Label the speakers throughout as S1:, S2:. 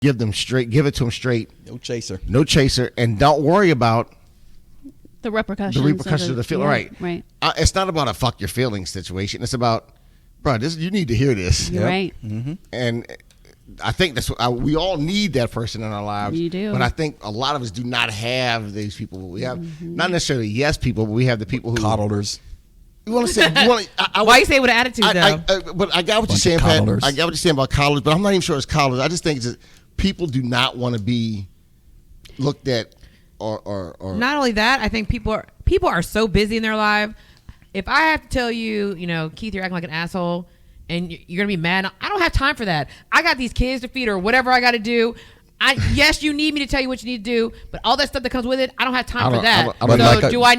S1: give it to them straight.
S2: No chaser,
S1: and don't worry about
S3: the repercussions.
S1: Of the feeling. Right. It's not about a fuck your feelings situation. It's about, bro, you need to hear this.
S3: You're right.
S1: Mm-hmm. And I think that's what we all need, that person in our lives.
S3: You do.
S1: But I think a lot of us do not have these people. We have not necessarily yes people, but we have the people who
S2: coddlers.
S1: You want to say?
S4: Why you say with an attitude though?
S1: But I got what you're saying, Pat. I got what you're saying about coddlers, but I'm not even sure it's coddlers. I just think it's people do not want to be looked at or
S4: not only that, I think people are so busy in their life. If I have to tell you, Keith, you're acting like an asshole and you're gonna be mad, I don't have time for that. I got these kids to feed or whatever I got to do. Yes, you need me to tell you what you need to do, but all that stuff that comes with it, I don't have time for that. Do I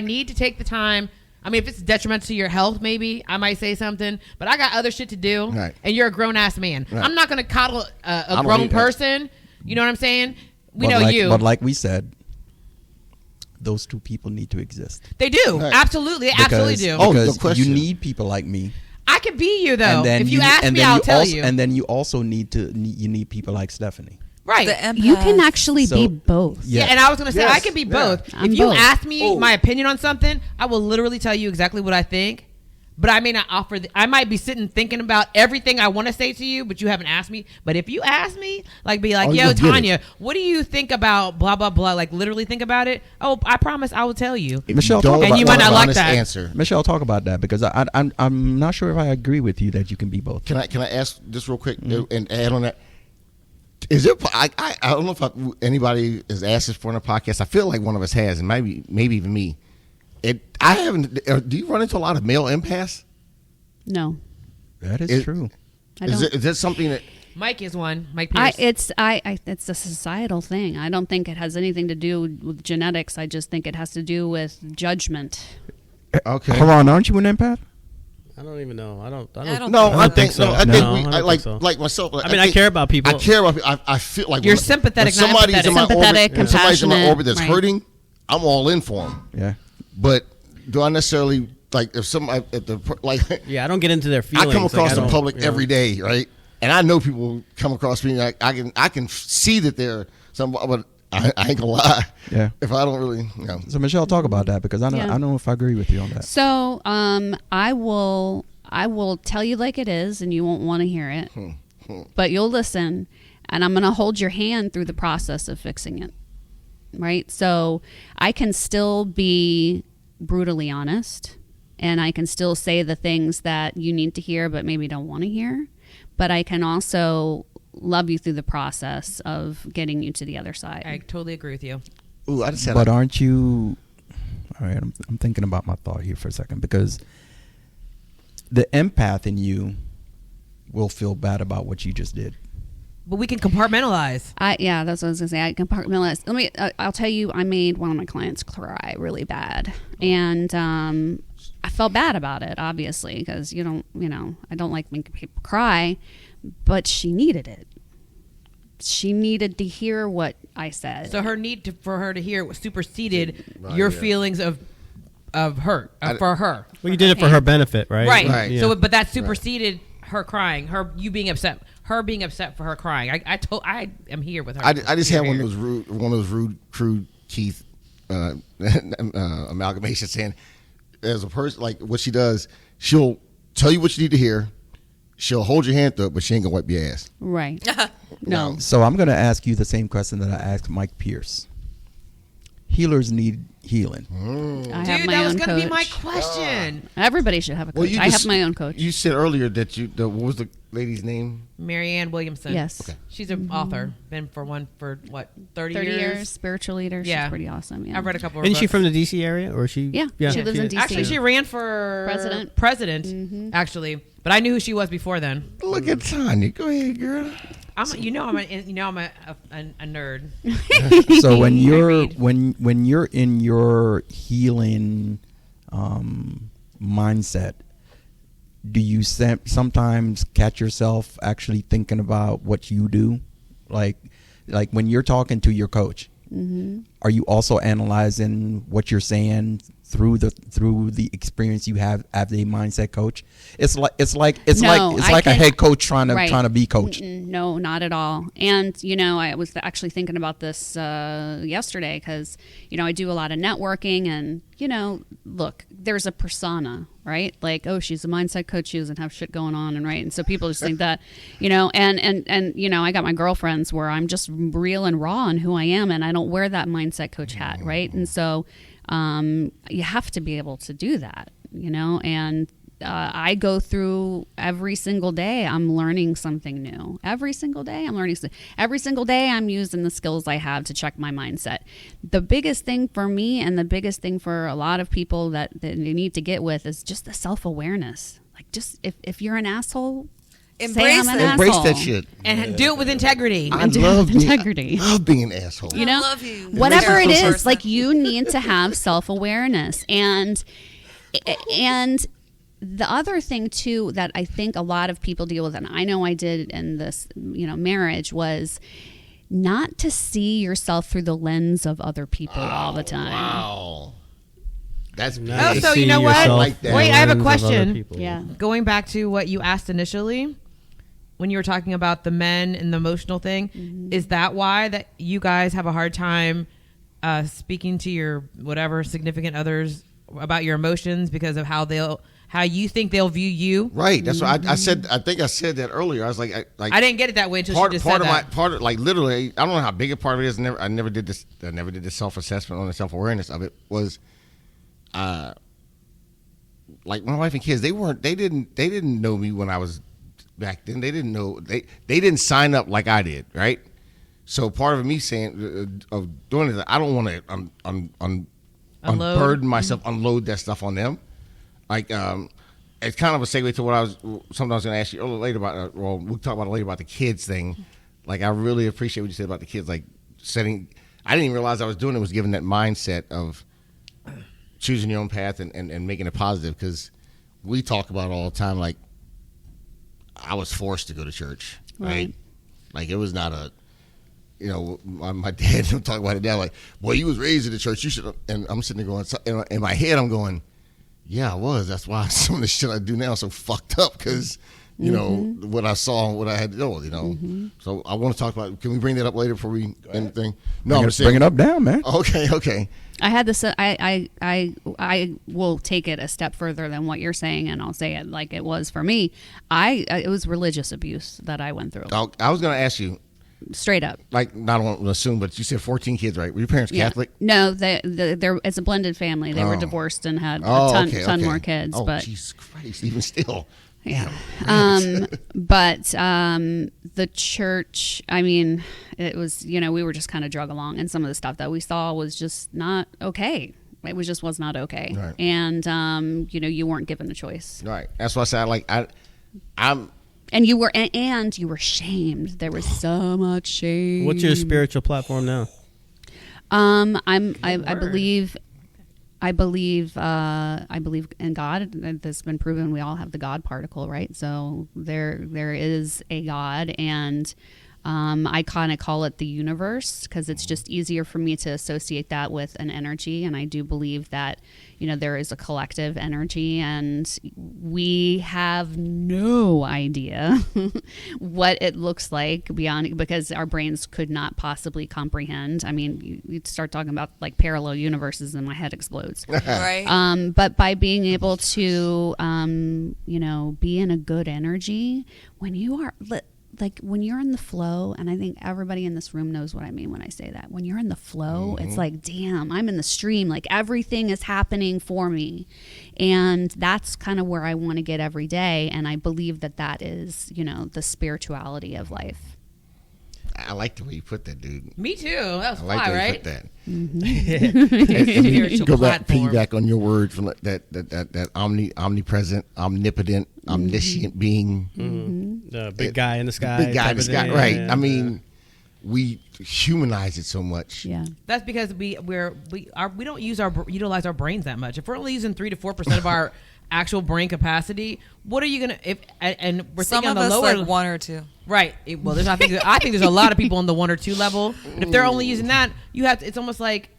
S4: need to take the time? I mean, if it's detrimental to your health, maybe I might say something, but I got other shit to do, and you're a grown-ass man. Right. I'm not going to coddle a grown person. You know what I'm saying?
S2: But like we said, those two people need to exist.
S4: They do. Right. Absolutely. Absolutely do.
S2: Because you need people like me.
S4: I can be you, though. If you ask me, I'll tell you.
S2: And then you also need people like Stephanie.
S4: Right.
S3: You can actually be both.
S4: Yeah, and I was going to say, I can be both. If you ask me my opinion on something, I will literally tell you exactly what I think. But I may not offer. I might be sitting thinking about everything I want to say to you, but you haven't asked me. But if you ask me, yo, Tanya, what do you think about blah, blah, blah? Like, literally think about it. Oh, I promise I will tell you.
S2: Michelle,
S4: and you might not like that.
S1: Answer.
S2: Michelle, talk about that, because I'm not sure if I agree with you that you can be both.
S1: Can I ask just real quick and add on that? Is there? I don't know if anybody has asked this for in a podcast. I feel like one of us has, and maybe even me. I haven't. Do you run into a lot of male empaths?
S3: No.
S2: That is true.
S1: Is that something that
S4: Mike is one? Mike Pierce.
S3: It's a societal thing. I don't think it has anything to do with genetics. I just think it has to do with judgment.
S1: Okay.
S2: Haran, aren't you an empath?
S5: I don't even know. I don't
S1: think so. I think like myself.
S5: I care about people.
S1: I care about people. I feel like
S4: you're sympathetic.
S1: When somebody's in my orbit,
S3: compassionate,
S1: somebody's in my orbit that's hurting, I'm all in for them.
S2: Yeah.
S1: But do I necessarily if somebody
S5: yeah, I don't get into their feelings.
S1: I come across the public every day, right? And I know people come across me. I can see that they're somebody, but I ain't gonna lie.
S2: Yeah.
S1: If I don't really,
S2: So Michelle, talk about that, because I don't know if I agree with you on that.
S3: So I will tell you like it is, and you won't want to hear it, but you'll listen, and I'm gonna hold your hand through the process of fixing it. Right? So I can still be brutally honest, and I can still say the things that you need to hear but maybe don't want to hear, but I can also love you through the process of getting you to the other side.
S4: I totally agree with you.
S1: Ooh, I just said
S2: but aren't you all right, I'm thinking about my thought here for a second, because the empath in you will feel bad about what you just did.
S4: But we can compartmentalize.
S3: Yeah, that's what I was going to say. I compartmentalize. I'll tell you, I made one of my clients cry really bad. And I felt bad about it, obviously, because I don't like making people cry. But she needed it. She needed to hear what I said.
S4: So her need for her to hear it superseded your feelings of hurt for her.
S5: Well, you did it for her benefit, right?
S4: Right. Yeah. So, but that superseded her crying, you being upset. Her being upset for her crying. I am here with her.
S1: I just had one of those rude, crude Keith amalgamations saying, as a person, like what she does, she'll tell you what you need to hear. She'll hold your hand through it, but she ain't gonna wipe your ass.
S3: Right. No.
S2: So I'm gonna ask you the same question that I asked Mike Pierce. Healers need healing.
S3: I have my
S4: that was
S3: own
S4: going to be
S3: coach.
S4: my question.
S3: Everybody should have a coach. I have my own coach.
S1: You said earlier that what was the lady's name?
S4: Marianne Williamson.
S3: Yes.
S1: Okay.
S4: She's an author. Been for what, 30
S3: years? Spiritual leader.
S4: Yeah.
S3: She's pretty awesome. Yeah.
S4: I've read a couple of
S5: Isn't
S4: books.
S5: she from the D.C. area? Or she?
S3: Yeah. She lives in D.C.
S4: Actually, she ran for president. Actually. But I knew who she was before then.
S1: Look at Tanya. Go ahead, girl.
S4: I'm a nerd.
S2: So when you're in your healing mindset, do you sometimes catch yourself actually thinking about what you do, like when you're talking to your coach? Are you also analyzing what you're saying through the experience you have as a mindset coach? It's like a head coach trying to be coached.
S3: No, not at all. And I was actually thinking about this yesterday because I do a lot of networking, and look, there's a persona, right? Like, oh, she's a mindset coach, she doesn't have shit going on, and so people just think that, and I got my girlfriends where I'm just real and raw on who I am, and I don't wear that mindset coach hat, right? And so you have to be able to do that, and I go through every single day. I'm learning something new. Every single day I'm learning. Every single day I'm using the skills I have to check my mindset. The biggest thing for me, and the biggest thing for a lot of people that you need to get with, is just the self-awareness. Like, just if you're an asshole,
S6: embrace
S1: that shit
S4: and do it with integrity.
S1: I love
S3: integrity.
S1: love being an asshole.
S6: I love you.
S3: Whatever it is, like, you need to have self-awareness. And the other thing too that I think a lot of people deal with, and I know I did in this marriage, was not to see yourself through the lens of other people all the time.
S1: Wow. That's
S4: Oh,
S1: big.
S4: so you know what?
S1: I like that.
S4: Wait, I have a question.
S3: Yeah.
S4: Going back to what you asked initially, when you were talking about the men and the emotional thing, is that why that you guys have a hard time speaking to your whatever significant others about your emotions because of how you think they'll view you?
S1: Right. That's what I said. I think I said that earlier. I was like,
S4: I didn't get it that way until she just said that.
S1: Like, literally, I don't know how big a part of it is. I never did this self-assessment on the self-awareness of it. Was like my wife and kids. They didn't know me when I was back then. They didn't know. They didn't sign up like I did. Right. So part of me saying of doing it, I don't want to unburden myself, unload that stuff on them. Like, it's kind of a segue to what I was going to ask you later about. Well, we'll talk about it later about the kids thing. Like, I really appreciate what you said about the kids. Like, setting. I didn't even realize I was doing it. Was giving that mindset of choosing your own path and making it positive, because we talk about it all the time. Like, I was forced to go to church, right? Like, it was not a. My dad talk about it now. Like, boy, you was raised in the church. You should. And I'm sitting there going, in my head, I'm going, yeah, I was. That's why some of the shit I do now is so fucked up, because, what I saw and what I had to do, So I want to talk about, can we bring that up later before we anything? No,
S2: bring it up now, man.
S1: Okay.
S3: I had this. I will take it a step further than what you're saying, and I'll say it like it was for me. It was religious abuse that I went through.
S1: I was going to ask you.
S3: Straight up.
S1: Like, not want to assume, but you said 14 kids, right? Were your parents Catholic?
S3: No, it's a blended family. They were divorced and had a ton more kids.
S1: Oh,
S3: but
S1: Jesus Christ, even still.
S3: Yeah. But the church, I mean, it was, we were just kind of drug along, and some of the stuff that we saw was just not okay. It was not okay.
S1: Right.
S3: And, you weren't given a choice.
S1: Right. That's why I said, I'm.
S3: And you were shamed. There was so much shame.
S5: What's your spiritual platform now?
S3: I believe in God. That's been proven. We all have the God particle, right? So there is a God, and I kind of call it the universe, because it's just easier for me to associate that with an energy. And I do believe that, there is a collective energy, and we have no idea what it looks like beyond, because our brains could not possibly comprehend. I mean, you start talking about like parallel universes and my head explodes.
S6: Right.
S3: But by being able to, be in a good energy, when you are like when you're in the flow, and I think everybody in this room knows what I mean when I say that. When you're in the flow, it's like, damn, I'm in the stream. Like, everything is happening for me. And that's kind of where I want to get every day. And I believe that is, the spirituality of life.
S1: I like the way you put that, dude.
S4: Me too. That was
S1: I like
S4: fly,
S1: the way you
S4: right?
S1: put that.
S4: Spiritual
S1: Go back,
S4: platform.
S1: piggyback on your word from that omnipresent, omnipotent, omniscient being.
S5: The big guy in the sky.
S1: Big guy in the
S5: type of
S1: sky,
S5: thing.
S1: right?
S5: Yeah.
S1: I mean, we humanize it so much.
S3: Yeah.
S4: That's because we don't utilize our brains that much. If we're only using 3 to 4% of our actual brain capacity, what are you gonna? And we're
S6: Some
S4: thinking
S6: of
S4: on the
S6: us
S4: lower,
S6: like 1 or 2.
S4: right? I think there's a lot of people on the 1 or 2 level. But if they're only using that, you have to. It's almost like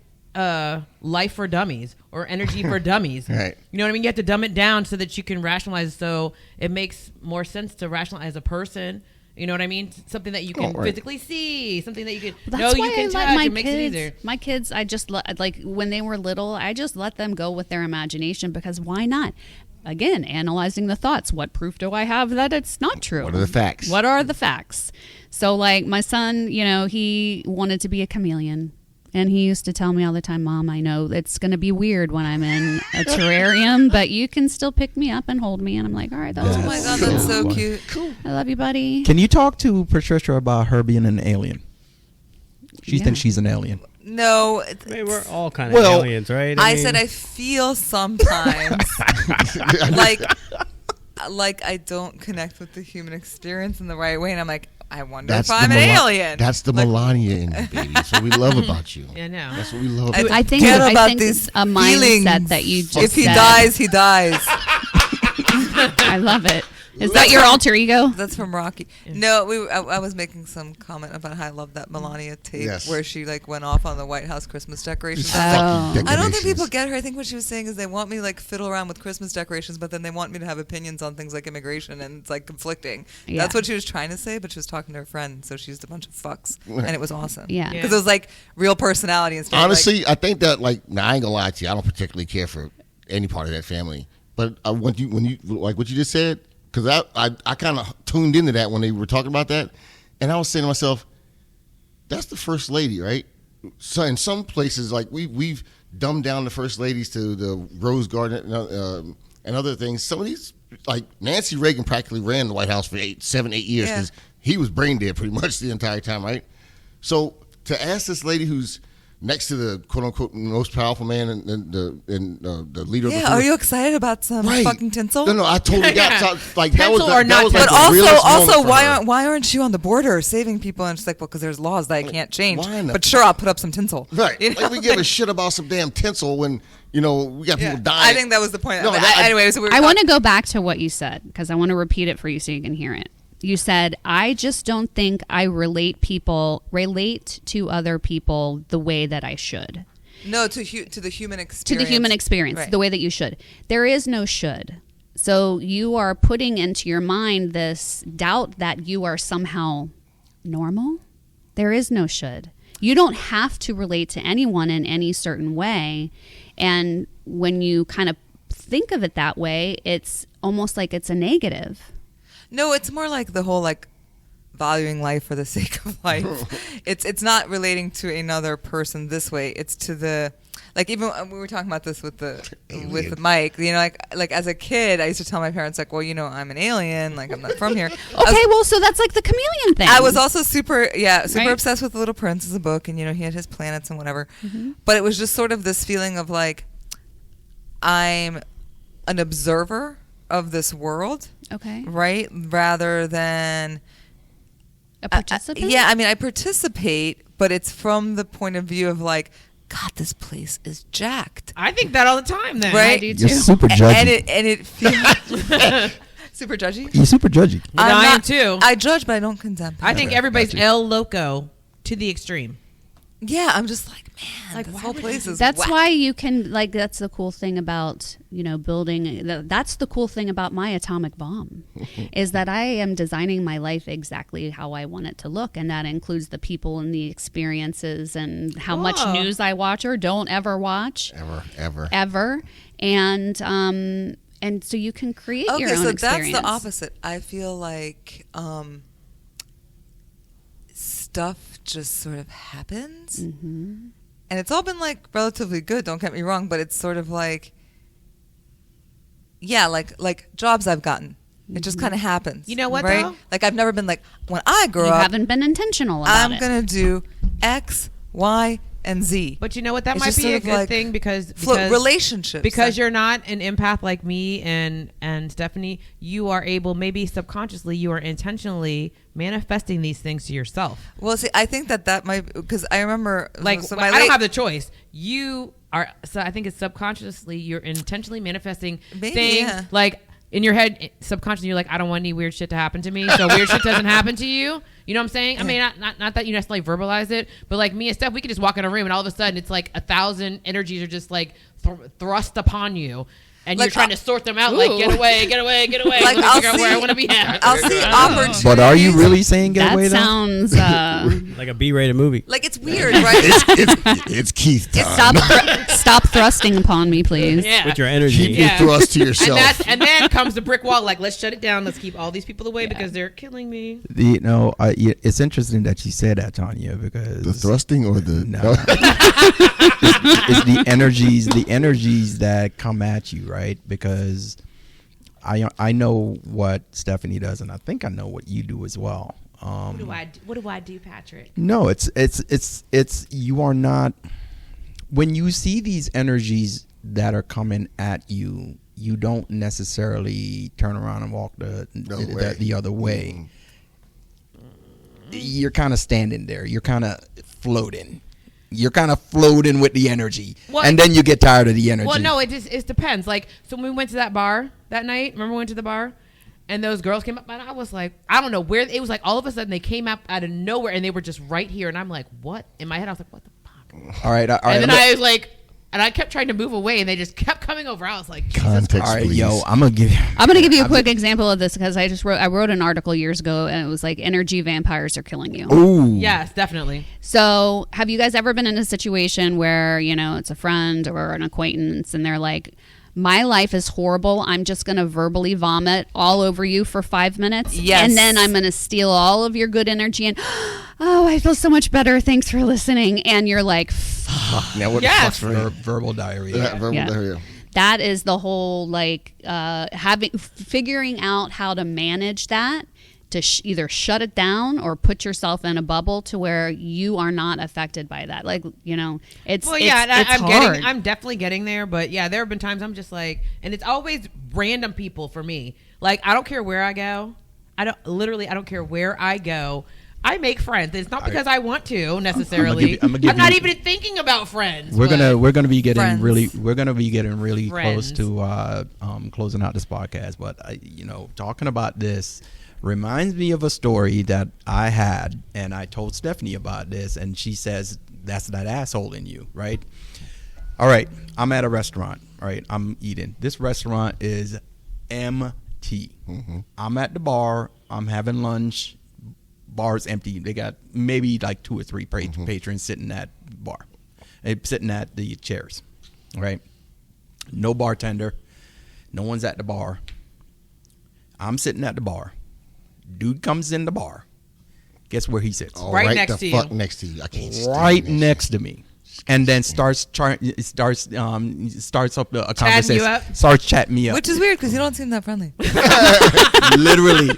S4: Life for Dummies or Energy for Dummies.
S1: Right.
S4: You know what I mean? You have to dumb it down so that you can rationalize. So it makes more sense to rationalize a person. You know what I mean? Something that you can physically see, something that you can
S3: That's
S4: know
S3: why
S4: you can
S3: I let
S4: touch.
S3: my
S4: It makes it
S3: kids.
S4: easier.
S3: My kids, I just like when they were little, I just let them go with their imagination because why not? Again, analyzing the thoughts. What proof do I have that it's not true?
S1: What are the facts?
S3: What are the facts? So, like my son, you know, he wanted to be a chameleon. And he used to tell me all the time, Mom, I know it's going to be weird when I'm in a terrarium, but you can still pick me up and hold me. And I'm like, all right, that's
S6: Oh
S2: Yes.
S6: my
S3: cool.
S6: God, that's so
S2: Cool.
S6: cute.
S1: Cool.
S3: I love you, buddy.
S2: Can you talk to Patricia about her being an alien? She
S3: Yeah.
S2: thinks she's an alien.
S6: No,
S5: I mean, we're all kind of
S1: Well,
S5: aliens, right?
S6: I
S5: mean,
S6: said I feel sometimes like I don't connect with the human experience in the right way, and I'm like, I wonder if I'm an alien.
S1: That's the Melania in you, baby. That's what we love about you.
S4: Yeah, no.
S1: That's what we love.
S6: I
S1: About
S3: I think
S6: Forget
S3: I
S6: about
S3: think
S6: these
S3: it's a mindset
S6: feelings.
S3: that you just
S6: if he
S3: said.
S6: dies, he dies.
S3: I love it. Is that your alter ego?
S6: That's from Rocky. No, I was making some comment about how I love that Melania tape
S1: Yes.
S6: where she like went off on the White House Christmas decorations.
S1: Fucking
S3: Oh.
S6: I don't think
S1: decorations.
S6: people get her. I think what she was saying is they want me to like fiddle around with Christmas decorations, but then they want me to have opinions on things like immigration, and it's like conflicting.
S3: Yeah.
S6: That's what she was trying to say, but she was talking to her friend, so she used a bunch of fucks, and it was awesome.
S3: Yeah.
S6: because it was like real personality and stuff.
S1: Honestly, I think that now, I ain't gonna lie to you. I don't particularly care for any part of that family, but when you like what you just said, because I kind of tuned into that when they were talking about that, and I was saying to myself, that's the first lady, right? So in some places, like we've dumbed down the first ladies to the Rose Garden and other things. Some of these, like Nancy Reagan, practically ran the White House for 7, 8 years because he was brain dead pretty much the entire time, right? So to ask this lady who's next to the quote unquote most powerful man and the leader of the
S6: are you excited about some fucking tinsel?
S1: No, I totally got like that was
S4: Tinsel or not
S1: like
S6: But
S1: the realest
S6: also,
S1: moment for
S6: why
S1: her.
S6: aren't you on the border saving people? And she's like, well, because there's laws that I can't change.
S1: Why not?
S6: But sure, I'll put up some tinsel.
S1: Right?
S6: You know?
S1: Like we give a shit about some damn tinsel when we got people dying.
S6: I think that was the point.
S1: No,
S6: Anyway, so we were
S3: I want to go back to what you said because I want to repeat it for you so you can hear it. You said, I just don't think I relate to other people the way that I should.
S6: No, to the human experience.
S3: To the human experience,
S6: Right.
S3: the way that you should. There is no should. So you are putting into your mind this doubt that you are somehow normal. There is no should. You don't have to relate to anyone in any certain way. And when you kind of think of it that way, it's almost like it's a negative.
S6: No, it's more like the whole like valuing life for the sake of life. It's not relating to another person this way. It's to the like even we were talking about this with Mike. You know, like as a kid, I used to tell my parents like, well, I'm an alien. Like I'm not from here.
S3: Okay, so that's like the chameleon thing.
S6: I was also super
S3: Right?
S6: obsessed with The Little Prince as a book, and he had his planets and whatever. But it was just sort of this feeling of like I'm an observer of this world,
S3: Okay.
S6: right? Rather than
S3: A participant?
S6: yeah, I mean, I participate, but it's from the point of view of like, God, this place is jacked,
S4: I think that all the time. Then
S6: right?
S3: I do
S2: You're
S3: too.
S2: super judgy.
S6: And it feels super judgy.
S2: You're super judgy.
S4: I am
S6: not-
S4: too.
S6: I judge, but I don't condemn.
S4: I think
S2: Okay,
S4: everybody's
S2: gotcha.
S4: El Loco to the extreme.
S6: Yeah, I'm just like, man,
S4: Like,
S6: this
S4: why
S6: whole
S4: would
S6: place
S4: you-
S6: is
S3: That's
S6: whack.
S3: why you can that's the cool thing about building. That's the cool thing about my atomic bomb, is that I am designing my life exactly how I want it to look, and that includes the people and the experiences and how much
S4: Whoa.
S3: news I watch or don't ever watch
S1: ever.
S3: and so you can create your
S6: Okay,
S3: own
S6: so
S3: experience.
S6: that's the opposite. I feel like stuff just sort of happens, and it's all been like relatively good. Don't get me wrong, but it's sort of like, yeah, like jobs I've gotten. It just kind of happens.
S4: You know what,
S6: right?
S4: though?
S6: Like I've never been like, when I grow
S3: You
S6: up,
S3: haven't been intentional about
S6: I'm
S3: it.
S6: gonna do X, Y, and Z.
S4: But you know what? That
S6: It's
S4: might
S6: just
S4: be
S6: sort
S4: a
S6: of
S4: good
S6: like
S4: thing because
S6: relationships.
S4: because you're not an empath like me and Stephanie. You are able, maybe subconsciously, you are intentionally manifesting these things to yourself.
S6: Well, see, I think that might, because I remember
S4: Like,
S6: so
S4: I don't have the choice. You are. So I think it's subconsciously you're intentionally manifesting
S6: Maybe,
S4: things
S6: yeah.
S4: like in your head, subconsciously, you're like, I don't want any weird shit to happen to me. So weird shit doesn't happen to you. You know what I'm saying? I mean, not that you necessarily verbalize it, but like me and Steph, we could just walk in a room and all of a sudden it's like 1,000 energies are just like thrust upon you. And
S6: Like,
S4: you're trying to sort them out, like, get away.
S6: Like,
S4: Let me figure out where I want to be at.
S6: I'll see opportunities.
S2: But are you really saying get
S3: That
S2: away though?
S3: sounds.
S5: Like a B-rated movie.
S6: Like, it's weird, right?
S1: It's Keith time.
S3: Stop thrusting upon me, please.
S4: Yeah.
S5: With your energy.
S1: Keep your thrust to yourself.
S4: And then comes the brick wall, like, let's shut it down. Let's keep all these people away because they're killing me.
S2: It's interesting that you said that, Tanya, because
S1: The thrusting or the
S2: No. it's the energies that come at you, right? Because I know what Stephanie does, and I think I know what you do as well.
S4: What do I do, Patrick?
S2: No, it's you are not. When you see these energies that are coming at you, you don't necessarily turn around and walk the other way. You're kind of standing there. You're kind of floating. You're kind of floating with the energy, and then you get tired of the energy.
S4: Well, no, it depends. Like, so when we went to that bar that night, remember we went to the bar, and those girls came up, and I was like, I don't know where it was. Like all of a sudden they came up out of nowhere, and they were just right here, and I'm like, what? In my head, I was like, what the fuck?
S2: All right.
S4: And then I was like, and I kept trying to move away, and they just kept coming over. I was like, Jesus
S1: Context,
S2: all right,
S1: please.
S2: yo, I'm gonna give
S3: you a quick example of this because I wrote an article years ago and it was like energy vampires are killing you.
S2: Ooh.
S4: Yes, definitely.
S3: So have you guys ever been in a situation where, you know, it's a friend or an acquaintance and they're like, my life is horrible. I'm just going to verbally vomit all over you for 5 minutes.
S6: Yes.
S3: And then I'm going to steal all of your good energy and, oh, I feel so much better. Thanks for listening. And you're like, fuck.
S1: Now what
S4: Yes.
S1: the fuck's for
S2: verbal diarrhea.
S1: verbal
S3: Yeah.
S1: diarrhea.
S3: That is the whole, like, figuring out how to manage that to either shut it down or put yourself in a bubble to where you are not affected by that. Like, you know, it's hard.
S4: I'm definitely getting there, but yeah, there have been times I'm just like, and it's always random people for me. Like, I don't care where I go. I don't care where I go. I make friends. It's not because I want to necessarily. I'm not even thinking about friends.
S2: We're gonna be getting
S6: Friends.
S2: really
S4: Friends.
S2: close to closing out this podcast. But talking about this reminds me of a story that I had, and I told Stephanie about this, and she says that's that asshole in you, right? All right, I'm at a restaurant, right? I'm eating. This restaurant is empty.
S1: Mm-hmm.
S2: I'm at the bar. I'm having lunch. Bar's empty. They got maybe like 2 or 3 patrons sitting at bar, sitting at the chairs, right? No bartender. No one's at the bar. I'm sitting at the bar. Dude comes in the bar. Guess where he sits?
S1: Oh,
S4: Right next
S1: the
S4: to you.
S1: fuck next to you. I can't stand
S2: Right
S1: this.
S2: next to me. And then starts up a conversation.
S4: you up?
S2: Starts chatting me up.
S6: Which is weird because you don't seem that friendly.
S2: literally,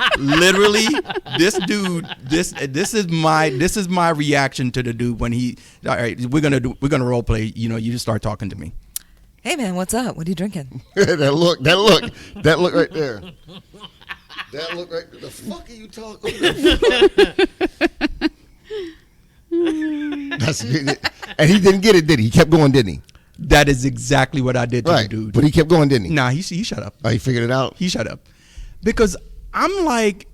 S2: this dude. This is my reaction to the dude when he. All right, we're gonna role play. You just start talking to me.
S6: Hey man, what's up? What are you drinking?
S1: that look right there. That look right there. The fuck are you talking? That's and he didn't get it, did he? He kept going, didn't he?
S2: That is exactly what I did to the dude.
S1: But he kept going, didn't he?
S2: Nah, he shut up.
S1: Oh, he figured it out.
S2: He shut up. Because I'm like,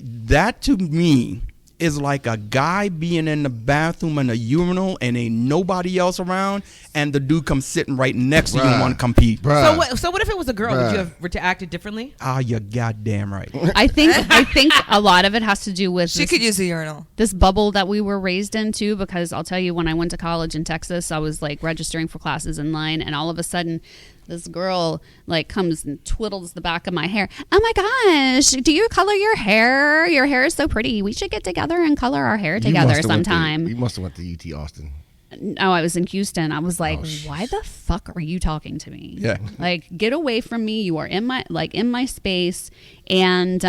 S2: that to me is like a guy being in the bathroom in a urinal and ain't nobody else around, and the dude comes sitting right next to you and want to compete.
S1: Bruh.
S4: So what if it was a girl? Would you have acted differently?
S2: Ah, you're goddamn right.
S3: I think a lot of it has to do with
S6: She could use a urinal.
S3: this bubble that we were raised into, because I'll tell you, when I went to college in Texas, I was like registering for classes in line, and all of a sudden this girl like comes and twiddles the back of my hair. Oh my gosh, do you color your hair? Your hair is so pretty. We should get together and color our hair together sometime.
S1: You must have went to UT Austin.
S3: No, I was in Houston. I was like, why the fuck are you talking to me?
S2: Yeah.
S3: Like, get away from me. You are in my space. And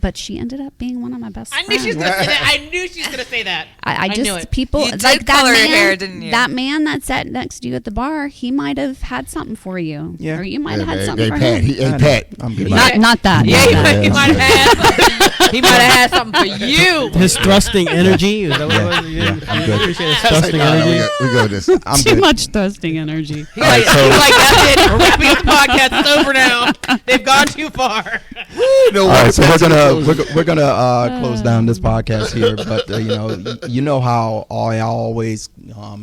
S3: but she ended up being one of my best
S4: I
S3: friends.
S4: knew she was gonna say that. I knew she was gonna say that.
S3: I
S4: knew
S3: just
S4: it.
S3: people
S6: You did
S3: like
S6: color
S3: that
S6: your
S3: man.
S6: hair, didn't you?
S3: That man that sat next to you at the bar, he might have had something for you.
S2: Yeah.
S3: Or you might have
S1: Hey,
S3: had something for
S1: Pat,
S3: him.
S1: hey, Pat.
S2: I'm good.
S3: Not that.
S4: Yeah,
S3: not that.
S4: he might have had. He might have had something for you.
S5: His thrusting energy. Is that what it was? You
S2: Yeah, I'm good.
S5: appreciate his
S1: That's like,
S5: thrusting
S1: no,
S5: energy.
S1: we go with this.
S2: I'm
S3: Too
S2: good.
S3: much thrusting energy.
S4: He's like, that's it. We're wrapping up the podcast. It's over now. They've gone too far.
S1: No,
S2: All right, so we're gonna close down this podcast here, but you know how I always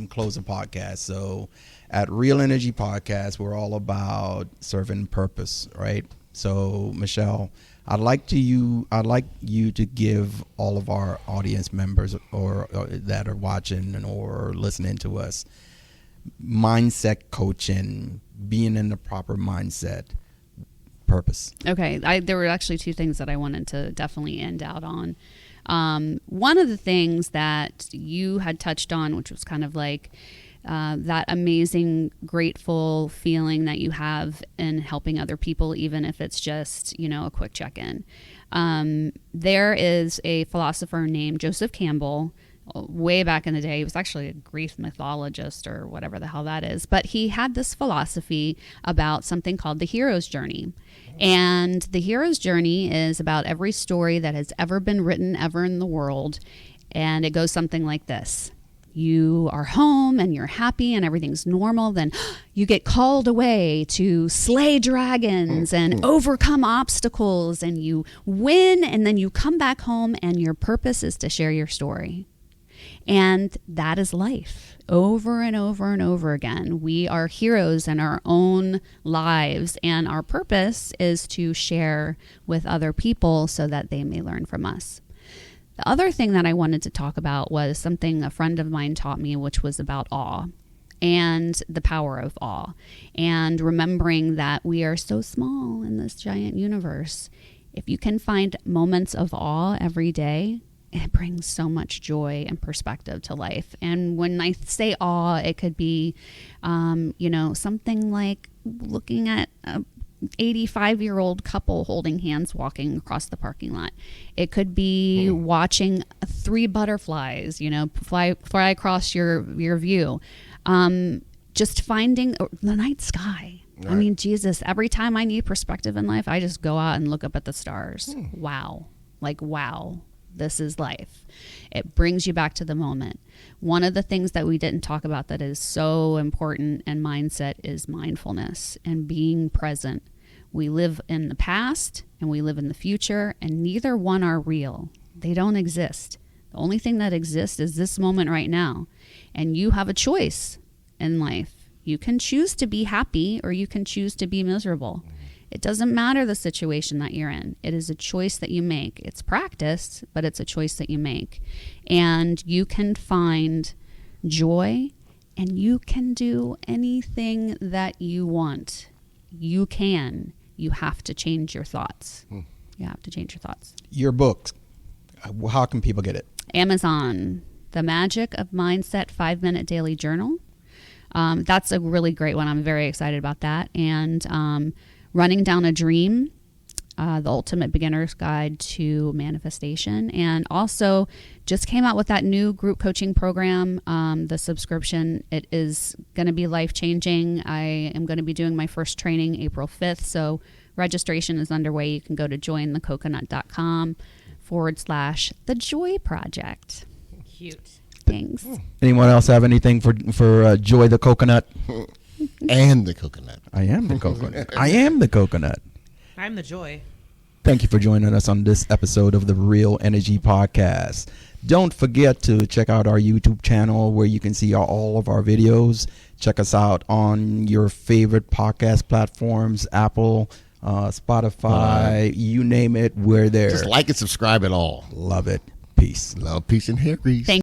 S2: close a podcast. So at Real Energy Podcast, we're all about serving purpose, right? So Michelle, I'd like you to give all of our audience members or that are watching or listening to us mindset coaching, being in the proper mindset, purpose.
S3: Okay, there were actually two things that I wanted to definitely end out on. One of the things that you had touched on, which was kind of like that amazing, grateful feeling that you have in helping other people, even if it's just, a quick check-in. There is a philosopher named Joseph Campbell. Way back in the day, he was actually a Greek mythologist or whatever the hell that is. But he had this philosophy about something called the hero's journey. And the hero's journey is about every story that has ever been written ever in the world. And it goes something like this. You are home and you're happy and everything's normal. Then you get called away to slay dragons and overcome obstacles, and you win. And then you come back home and your purpose is to share your story. And that is life over and over and over again. We are heroes in our own lives, and our purpose is to share with other people so that they may learn from us. The other thing that I wanted to talk about was something a friend of mine taught me, which was about awe and the power of awe, and remembering that we are so small in this giant universe. If you can find moments of awe every day, it brings so much joy and perspective to life. And when I say awe, it could be, something like looking at a 85-year-old couple holding hands walking across the parking lot. It could be watching 3 butterflies, fly across your view. Just finding the night sky. Right. I mean, Jesus, every time I need perspective in life, I just go out and look up at the stars. Wow. Wow. This is life. It brings you back to the moment. One of the things that we didn't talk about that is so important in mindset is mindfulness and being present. We live in the past and we live in the future, and neither one are real. They don't exist. The only thing that exists is this moment right now. And you have a choice in life. You can choose to be happy or you can choose to be miserable. It doesn't matter the situation that you're in. It is a choice that you make. It's practice, but it's a choice that you make. And you can find joy, and you can do anything that you want. You can. You have to change your thoughts. You have to change your thoughts.
S2: Your book, how can people get it?
S3: Amazon, The Magic of Mindset 5-Minute Daily Journal. That's a really great one. I'm very excited about that. And Running Down a Dream, the Ultimate Beginner's Guide to Manifestation. And also just came out with that new group coaching program, the subscription. It is going to be life-changing. I am going to be doing my first training April 5th. So registration is underway. You can go to jointhecoconut.com/The Joy Project.
S4: Cute.
S3: Thanks.
S2: Anyone else have anything for Joy the Coconut?
S1: And the coconut.
S2: I am the coconut. I am the coconut.
S4: I'm the joy.
S2: Thank you for joining us on this episode of the Real Energy Podcast. Don't forget to check out our YouTube channel where you can see all of our videos. Check us out on your favorite podcast platforms, Apple, Spotify, you name it, we're there.
S1: Just like and subscribe at all.
S2: Love it. Peace.
S1: Love, peace, and hair grease.
S3: Thank